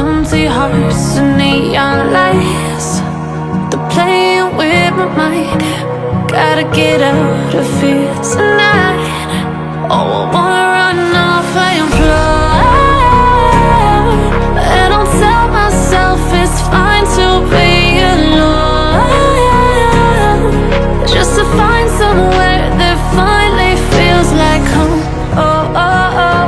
Empty hearts and neon lights, they're playing with my mind. Gotta get out of here tonight. Oh, I wanna run off and fly, and I'll tell myself it's fine to be alone, just to find somewhere that finally feels like home. Oh, oh, oh.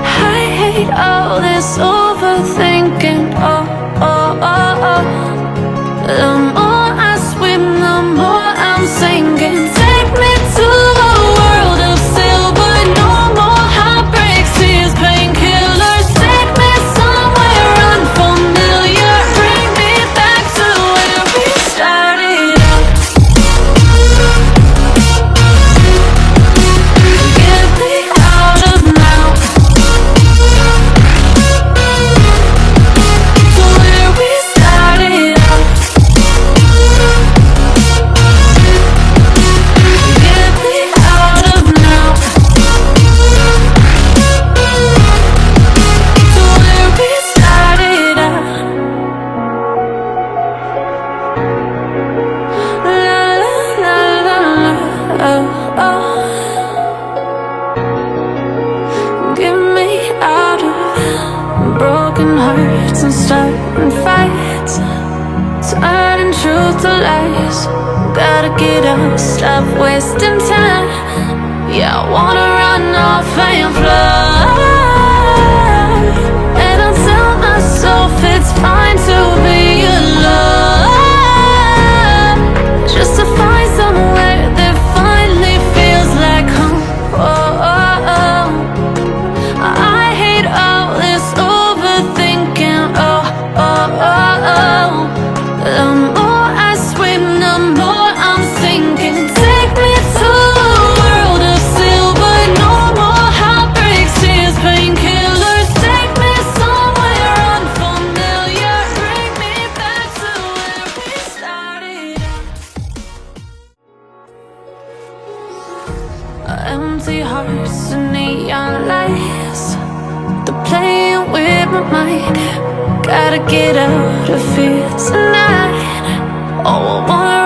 I hate all this overthinking. Oh, oh, oh, oh. The more I swim, the more I'm sinking. Take me to a world of silver. No more heartbreaks, tears, painkillers. Take me somewhere unfamiliar. Bring me back to where we started out. Get me out of now, to where we started out. Get me out of now, to where we started out. La la la la la, oh, oh. Get me out of broken hearts and starting fights, turning truth to lies. Gotta get up, stop wasting time. Yeah, I wanna run off and fly, and I'll tell myself it's fine to be alone, just to find somewhere that finally feels like home. Oh, oh, oh. I hate all this overthinking. Oh, oh, oh, oh. The more I swim, the more I'm sinking. Take me to a world of silver. No more heartbreaks, tears, painkillers. Take me somewhere unfamiliar. Bring me back to where we started out. Empty hearts and neon lights, they're playing with my mind. Gotta get out of here tonight. Oh, I wanna